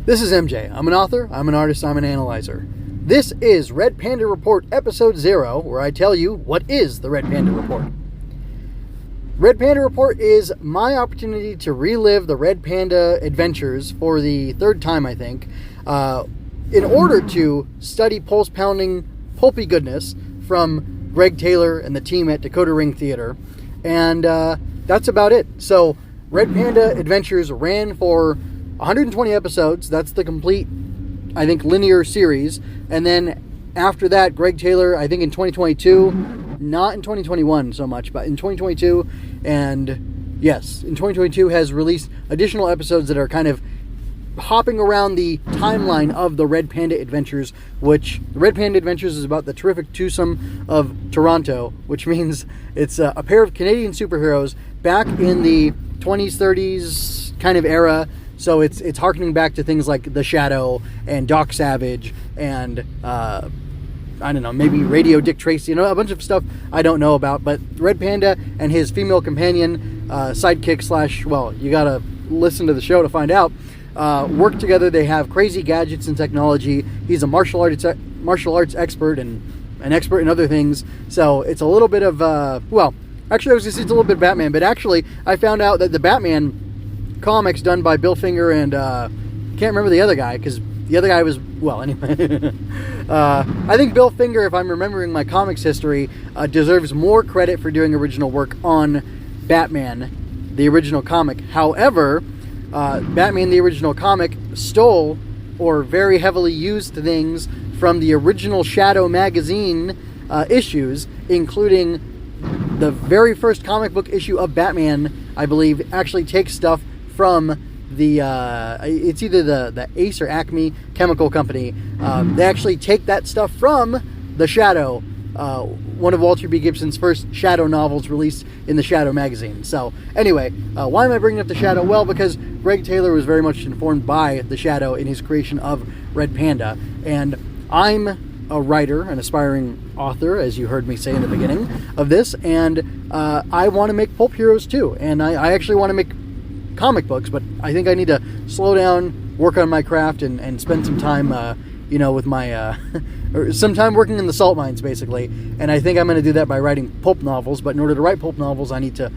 This is MJ. I'm an author, I'm an artist, I'm an analyzer. This is Red Panda Report Episode 0, where I tell you what is the Red Panda Report. Red Panda Report is my opportunity to relive the Red Panda adventures for the third time, I think, in order to study pulse-pounding, pulpy goodness from Gregg Taylor and the team at Dakota Ring Theater. And that's about it. So, Red Panda Adventures ran for 120 episodes. That's the complete, I think, linear series. And then after that, Gregg Taylor, I think in 2022, not in 2021 so much, but in 2022, and yes, in 2022 has released additional episodes that are kind of hopping around the timeline of the Red Panda Adventures, which the Red Panda Adventures is about the terrific twosome of Toronto, which means it's a pair of Canadian superheroes back in the 20s, 30s kind of era. So it's harkening back to things like The Shadow and Doc Savage and I don't know, maybe Radio Dick Tracy, a bunch of stuff I don't know about. But Red Panda and his female companion, sidekick / well, you gotta listen to the show to find out, work together. They have crazy gadgets and technology. He's a martial arts expert and an expert in other things. So it's a little bit of actually I was gonna say it's a little bit of Batman, but actually I found out that the Batman comics done by Bill Finger and can't remember the other guy, because the other guy was, well, anyway. I think Bill Finger, if I'm remembering my comics history, deserves more credit for doing original work on Batman, the original comic. However, Batman, the original comic, stole or very heavily used things from the original Shadow magazine issues, including the very first comic book issue of Batman, I believe, actually takes stuff from the it's either the Ace or Acme chemical company. They actually take that stuff from The Shadow, one of Walter B. Gibson's first Shadow novels released in the Shadow magazine. So anyway, why am I bringing up The Shadow? Well, because Gregg Taylor was very much informed by The Shadow in his creation of Red Panda, and I'm a writer, an aspiring author, as you heard me say in the beginning of this, and I want to make pulp heroes too, and I actually want to make comic books, but I think I need to slow down, work on my craft, and spend some time, with my, or some time working in the salt mines, basically. And I think I'm going to do that by writing pulp novels, but in order to write pulp novels, I need to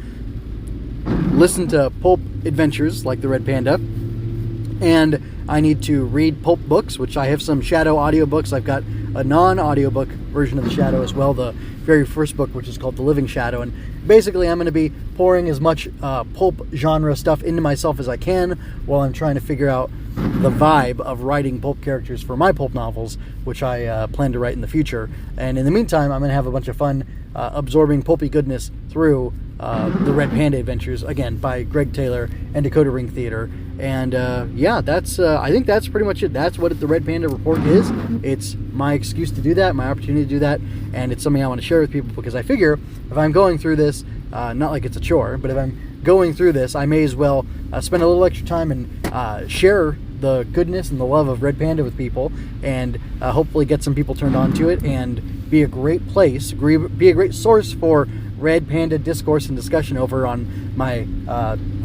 listen to pulp adventures, like the Red Panda, and I need to read pulp books, which I have some Shadow audiobooks. I've got a non-audiobook version of The Shadow as well, the very first book, which is called The Living Shadow. And basically I'm going to be pouring as much pulp genre stuff into myself as I can while I'm trying to figure out the vibe of writing pulp characters for my pulp novels, which I plan to write in the future. And in the meantime, I'm going to have a bunch of fun absorbing pulpy goodness through the Red Panda Adventures, again, by Gregg Taylor and Dakota Ring Theater. And that's I think that's pretty much it. That's what the Red Panda Report is. It's my excuse to do that, my opportunity to do that, and it's something I want to share with people, because I figure if I'm going through this, not like it's a chore, but if I'm going through this, I may as well spend a little extra time and share the goodness and the love of Red Panda with people, and hopefully get some people turned on to it, and be a great place, be a great source for Red Panda discourse and discussion over on my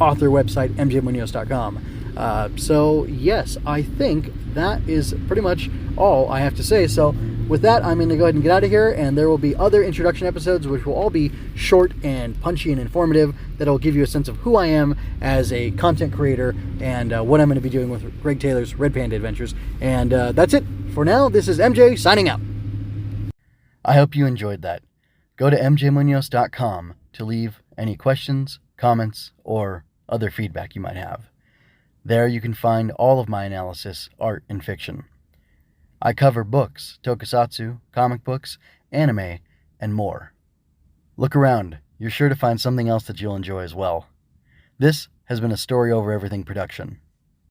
author website, mjmunoz.com. So yes, I think that is pretty much all I have to say. So with that, I'm going to go ahead and get out of here, and there will be other introduction episodes which will all be short and punchy and informative, that will give you a sense of who I am as a content creator and what I'm going to be doing with Gregg Taylor's Red Panda Adventures. And that's it for now. This is MJ signing out. I hope you enjoyed that. Go to mjmunoz.com to leave any questions, comments, or other feedback you might have. There you can find all of my analysis, art, and fiction. I cover books, tokusatsu, comic books, anime, and more. Look around. You're sure to find something else that you'll enjoy as well. This has been a Story Over Everything production.